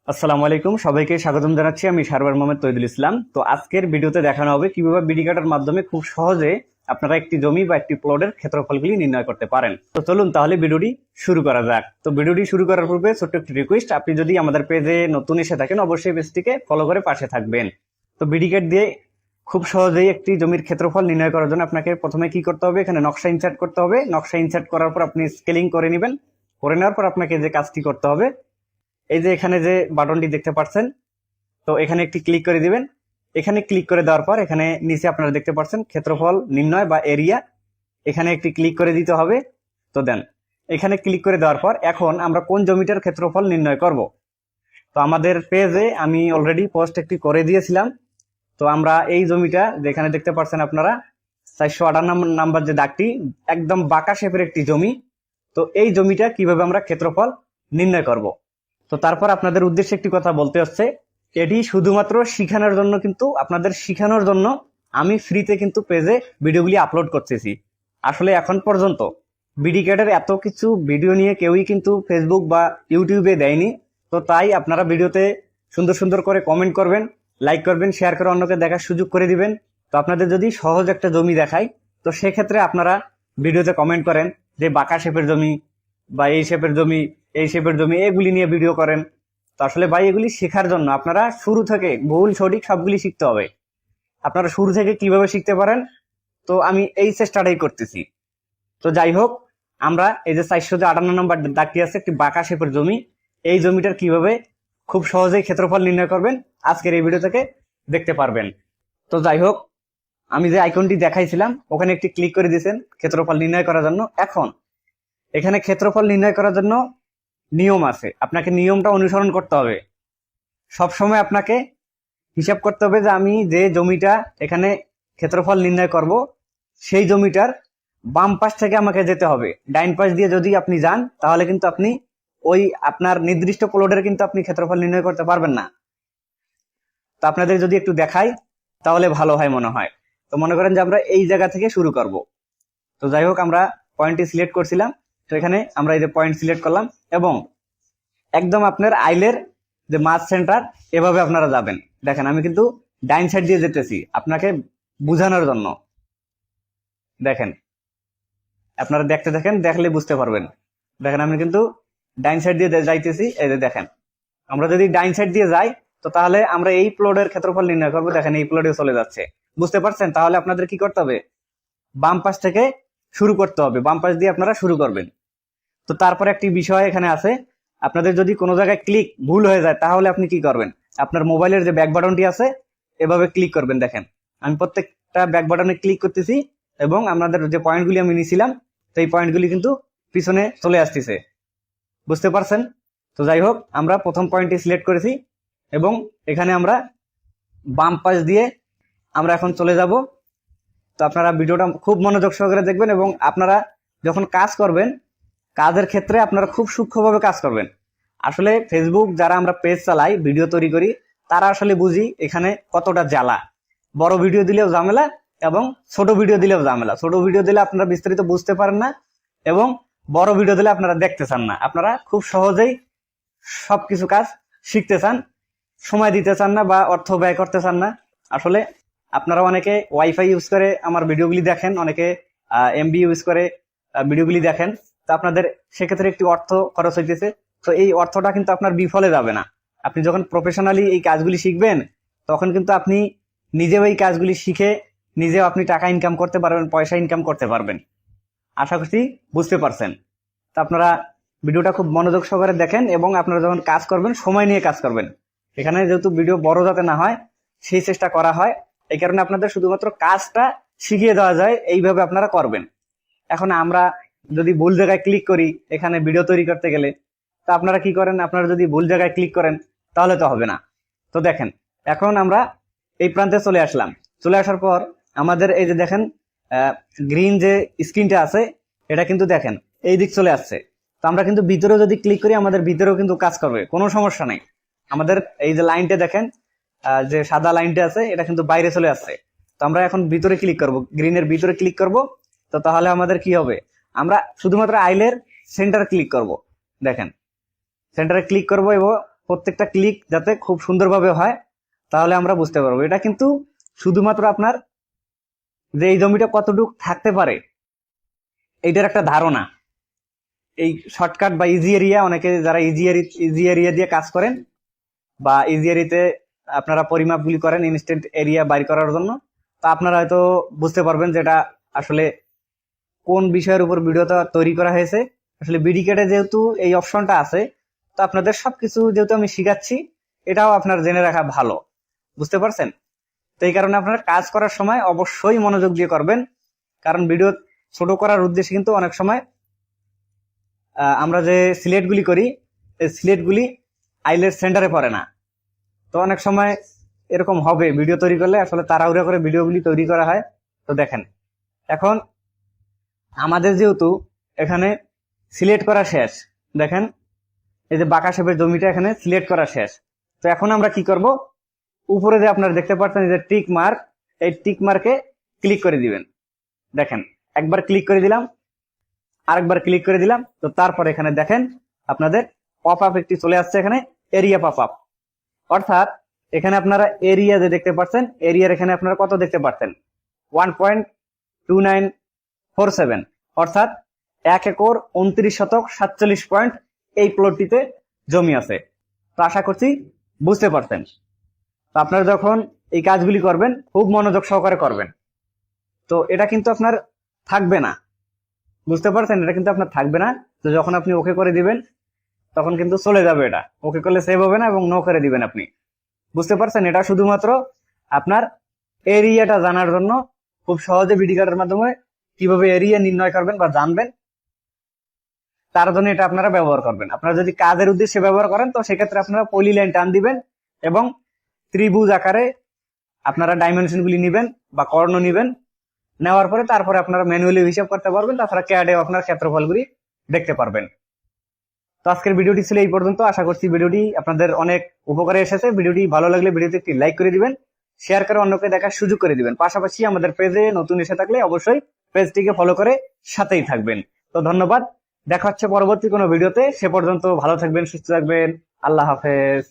আসসালামু আলাইকুম, সবাইকে স্বাগতম জানাচ্ছি। আমি সারওয়ার মোহাম্মদ তৈদুল ইসলাম। তো আজকের ভিডিওতে দেখানো হবে কিভাবে বিডি কাটার মাধ্যমে খুব সহজে আপনারা একটি জমি বা একটি প্লটের ক্ষেত্রফলগুলি নির্ণয় করতে পারেন। তো চলুন তাহলে ভিডিওটি শুরু করা যাক। তো ভিডিওটি শুরু করার পূর্বে ছোট্ট একটি রিকোয়েস্ট, আপনি যদি আমাদের পেজে নতুন এসে থাকেন অবশ্যই পেজটিকে ফলো করে পাশে থাকবেন। তো বিডি কাট দিয়ে খুব সহজেই একটি জমির ক্ষেত্রফল নির্ণয় করার জন্য আপনাকে প্রথমে কি করতে হবে, এখানে নকশা ইনসার্ট করতে হবে। নকশা ইনসার্ট করার পর আপনি স্কেলিং করে নেবেন। করে নেওয়ার পর আপনাকে যে কাজটি করতে হবে, এই যে এখানে যে বাটনটি দেখতে পাচ্ছেন, তো এখানে একটি ক্লিক করে দিবেন। এখানে ক্লিক করে দেওয়ার পর এখানে নিচে আপনারা দেখতে পাচ্ছেন ক্ষেত্রফল নির্ণয় বা এরিয়া, এখানে একটি ক্লিক করে দিতে হবে। তো দেন এখানে ক্লিক করে দেওয়ার পর এখন আমরা কোন জমিটার ক্ষেত্রফল নির্ণয় করব। তো আমাদের পেজে আমি অলরেডি পোস্ট একটি করে দিয়েছিলাম। তো আমরা এই জমিটা যেখানে দেখতে পাচ্ছেন আপনারা 458 নাম্বার যে দাগটি, একদম বাঁকা শেপের একটি জমি। তো এই জমিটা কিভাবে আমরা ক্ষেত্রফল নির্ণয় করব। তো তারপর আপনাদের উদ্দেশ্যে একটি কথা বলতে হচ্ছে, এটি শুধুমাত্র শিখানোর জন্য, কিন্তু আপনাদের শিখানোর জন্য আমি ফ্রিতে কিন্তু পেজে ভিডিওগুলি আপলোড করতেছি। আসলে এখন পর্যন্ত বিডি ক্যাটের এত কিছু ভিডিও নিয়ে কেউই কিন্তু ফেসবুক বা ইউটিউবে দেয়নি। তো তাই আপনারা ভিডিওতে সুন্দর সুন্দর করে কমেন্ট করবেন, লাইক করবেন, শেয়ার করে অন্যকে দেখার সুযোগ করে দিবেন। তো আপনাদের যদি সহজ একটা জমি দেখাই, তো সেক্ষেত্রে আপনারা ভিডিওতে কমেন্ট করেন যে বাঁকা শেপের জমি বা এই শেপের জমি, এই শেপের জমি, এগুলি নিয়ে ভিডিও করেন। তো আসলে ভাই এগুলি শেখার জন্য আপনারা শুরু থেকে ভুল সঠিক সবগুলি শিখতে হবে। আপনারা শুরু থেকে কিভাবে শিখতে পারেন, তো আমি এই চেষ্টাটাই করতেছি। তো যাই হোক, আমরা এই যে 458 নম্বর দাগটি আছে, একটি বাঁকা শেপের জমি, এই জমিটার কিভাবে খুব সহজেই ক্ষেত্রফল নির্ণয় করবেন আজকের এই ভিডিও থেকে দেখতে পারবেন। তো যাই হোক, আমি যে আইকনটি দেখাইছিলাম ওখানে একটি ক্লিক করে দিয়েছেন ক্ষেত্রফল নির্ণয় করার জন্য। এখন এখানে ক্ষেত্রফল নির্ণয় করার জন্য নিয়ম আছে, আপনাকে নিয়মটা অনুসরণ করতে হবে। সবসময় আপনাকে হিসাব করতে হবে যে আমি যে জমিটা এখানে ক্ষেত্রফল নির্ণয় করব, সেই জমিটার বাম পাশ থেকে আমাকে যেতে হবে। ডাইন পাশ দিয়ে যদি আপনি যান তাহলে কিন্তু আপনি ওই আপনার নির্দিষ্ট প্লটের কিন্তু আপনি ক্ষেত্রফল নির্ণয় করতে পারবেন না। তো আপনাদের যদি একটু দেখাই তাহলে ভালো হয় মনে হয়। তো মনে করেন যে আমরা এই জায়গা থেকে শুরু করব। তো যাই হোক, আমরা পয়েন্টটি সিলেক্ট করছিলাম। তো এখানে আমরা এই যে পয়েন্ট সিলেক্ট করলাম এবং একদম আপনার আইলের যে মাঝ সেন্টার, এভাবে আপনারা যাবেন। দেখেন আমি কিন্তু ডাইন সাইড দিয়ে যেতেছি আপনাকে বুঝানোর জন্য। দেখেন, আপনারা দেখতে দেখেন, দেখলে বুঝতে পারবেন। দেখেন আমি কিন্তু ডাইন সাইড দিয়ে যাইতেছি। এই যে দেখেন, আমরা যদি ডাইন সাইড দিয়ে যাই তো তাহলে আমরা এই প্লটের ক্ষেত্রফল নির্ণয় করবো। দেখেন এই প্লটে চলে যাচ্ছে, বুঝতে পারছেন? তাহলে আপনাদের কি করতে হবে, বাম পাশ থেকে শুরু করতে হবে, বাম পাশ দিয়ে আপনারা শুরু করবেন। তো তারপরে একটি বিষয় এখানে আছে, আপনাদের যদি কোনো জায়গায় ক্লিক ভুল হয়ে যায় তাহলে আপনি কি করবেন, আপনার মোবাইলের যে ব্যাক বাটনটি আছে এভাবে ক্লিক করবেন। দেখেন আমি প্রত্যেকটা ব্যাক বাটনে ক্লিক করতেছি এবং আপনাদের যে পয়েন্টগুলি আমি নিয়েছিলাম, তো এই পয়েন্টগুলি কিন্তু পিছনে চলে আসতেছে, বুঝতে পারছেন? তো যাই হোক, আমরা প্রথম পয়েন্টটি সিলেক্ট করেছি এবং এখানে আমরা বাম পাশ দিয়ে আমরা এখন চলে যাব। তো আপনারা ভিডিওটা খুব মনোযোগ সহকারে দেখবেন এবং আপনারা যখন কাজ করবেন, কাজের ক্ষেত্রে আপনারা খুব সূক্ষ্মভাবে কাজ করবেন। আসলে ফেসবুক যারা আমরা পেজ চালাই, ভিডিও তৈরি করি, তারা আসলে বুঝি এখানে কতটা জ্বালা। বড় ভিডিও দিলেও ঝামেলা এবং ছোট ভিডিও দিলেও ঝামেলা। ছোট ভিডিও দিলে আপনারা বিস্তারিত বুঝতে পারেন না এবং বড় ভিডিও দিলে আপনারা দেখতে চান না। আপনারা খুব সহজেই সবকিছু কাজ শিখতে চান, সময় দিতে চান না বা অর্থ ব্যয় করতে চান না। আসলে আপনারা অনেকে ওয়াইফাই ইউজ করে আমার ভিডিওগুলি দেখেন, অনেকে এমবি ইউজ করে ভিডিওগুলি দেখেন। তো আপনাদের সেক্ষেত্রে একটি অর্থ খরচ হইতেছে। তো এই অর্থটা কিন্তু আপনার বিফলে যাবে না। আপনি যখন প্রফেশনালি এই কাজগুলি শিখবেন তখন কিন্তু আপনি নিজেও এই কাজগুলি শিখে নিজেও আপনি টাকা ইনকাম করতে পারবেন, পয়সা ইনকাম করতে পারবেন। আশা করছি বুঝতে পারছেন। তো আপনারা ভিডিওটা খুব মনোযোগ সহকারে দেখেন এবং আপনারা যখন কাজ করবেন সময় নিয়ে কাজ করবেন। এখানে যেহেতু ভিডিও বড় যাতে না হয় সেই চেষ্টা করা হয়, এই কারণে আপনাদের শুধুমাত্র কাজটা শিখিয়ে দেওয়া যায়, এইভাবে আপনারা করবেন। এখন আমরা যদি ভুল জায়গায় ক্লিক করি এখানে ভিডিও তৈরি করতে গেলে, তো আপনারা কি করেন, আপনারা যদি ভুল জায়গায় ক্লিক করেন তাহলে তো হবে না। তো দেখেন এখন আমরা এই প্রান্তে চলে আসলাম। চলে আসার পর আমাদের এই যে দেখেন গ্রিন যে স্ক্রিনটা আছে, এটা কিন্তু দেখেন এই দিক চলে আসছে। তো আমরা কিন্তু ভিতরেও যদি ক্লিক করি আমাদের ভিতরেও কিন্তু কাজ করবে, কোনো সমস্যা নেই। আমাদের এই যে লাইনটা দেখেন, যে সাদা লাইনটা আছে, এটা কিন্তু বাইরে চলে আসছে। তো আমরা এখন ভিতরে ক্লিক করব, গ্রিনের ভিতরে ক্লিক করব। তো তাহলে আমাদের কি হবে, আমরা শুধুমাত্র আইলের সেন্টার ক্লিক করব। দেখেন সেন্টারে ক্লিক করব এবং প্রত্যেকটা ক্লিক যাতে খুব সুন্দরভাবে হয়, তাহলে আমরা বুঝতে পারবো। এটা কিন্তু শুধুমাত্র আপনার যে এই জমিটা কতটুকু থাকতে পারে এইটার একটা ধারণা। এই শর্টকাট বা ইজি এরিয়া, অনেকে যারা ইজি এরিয়া দিয়ে কাজ করেন বা ইজি এরিয়াতে আপনারা পরিমাপগুলি করেন ইনস্ট্যান্ট এরিয়া বাইর করার জন্য, তো আপনারা হয়তো বুঝতে পারবেন যে এটা আসলে কোন বিষয়ের উপর ভিডিওটা তৈরি করা হয়েছে। আসলে বিডিকেটে যেহেতু এই অপশনটা আছে, তো আপনাদের সবকিছু যেহেতু আমি শিখাচ্ছি, এটাও আপনার জেনে রাখা ভালো। বুঝতে পারছেন? তো এই কারণে আপনারা কাজ করার সময় অবশ্যই মনোযোগ দিয়ে করবেন, কারণ ভিডিও ছোট করার উদ্দেশ্যে কিন্তু অনেক সময় আমরা যে সিলেক্টগুলি করি, এই সিলেক্টগুলি আইলের সেন্টারে পড়ে না। তো অনেক সময় এরকম হবে, ভিডিও তৈরি করলে আসলে তাড়াহুড়া করে ভিডিওগুলি তৈরি করা হয়। তো দেখেন, এখন আমাদের যেহেতু এখানে সিলেক্ট করা শেষ, দেখেন এই যে বাঁকা শেপের জমিটা এখানে সিলেক্ট করা শেষ। তো এখন আমরা কি করব, উপরে যে আপনারা দেখতে পাচ্ছেন যে টিক মার্ক, এই টিক মার্কে ক্লিক করে দিবেন। দেখেন একবার ক্লিক করে দিলাম, আরেকবার ক্লিক করে দিলাম, তো তারপর এখানে দেখেন আপনাদের পপ আপ একটি চলে আসছে, এখানে এরিয়া পপ আপ। অর্থাৎ এখানে আপনারা এরিয়া যে দেখতে পাচ্ছেন, এরিয়ার এখানে আপনারা কত দেখতে পাচ্ছেন, 1.2947, অর্থাৎ 1 একর 29 শতক 47 পয়েন্ট এই প্লটটিতে জমি আছে। তো আশা করছি বুঝতে পারছেন। তো আপনারা যখন এই কাজগুলি করবেন খুব মনোযোগ সহকারে করবেন। তো এটা কিন্তু আপনার থাকবে না, বুঝতে পারছেন? এটা কিন্তু আপনার থাকবে না। তো যখন আপনি ওকে করে দিবেন তখন কিন্তু চলে যাবে, এটা ওকে করলে সেভ হবে না এবং নো করে দিবেন আপনি। বুঝতে পারছেন? এটা শুধুমাত্র আপনার এরিয়াটা জানার জন্য, খুব সহজে বিডি কার্ডের মাধ্যমে কিভাবে এরিয়া নির্ণয় করবেন বা জানবেন, তার জন্য এটা আপনারা ব্যবহার করবেন। আপনারা যদি কাজের উদ্দেশ্যে ব্যবহার করেন তো সেক্ষেত্রে আপনারা পলি লাইন টান দিবেন এবং ত্রিভুজ আকারে আপনারা ডাইমেনশন গুলি নিবেন বা কর্ণ নিবেন। নেওয়ার পরে তারপরে আপনারা ম্যানুয়ালি হিসাব করতে পারবেন, তাছাড়া ক্যাডে আপনার ক্ষেত্রফলগুলি দেখতে পারবেন। তো আজকের ভিডিওটি ছিল এই পর্যন্ত। আশা করছি ভিডিওটি আপনাদের অনেক উপকারে এসেছে। ভিডিওটি ভালো লাগলে ভিডিওতে একটি লাইক করে দিবেন, শেয়ার করে অন্যকে দেখার সুযোগ করে দিবেন। পাশাপাশি আমাদের পেজে নতুন এসে থাকলে অবশ্যই পেজটিকে ফলো করে সাথেই থাকবেন। তো ধন্যবাদ, দেখা হচ্ছে পরবর্তী কোনো ভিডিওতে। সে পর্যন্ত ভালো থাকবেন, সুস্থ থাকবেন। আল্লাহ হাফেজ।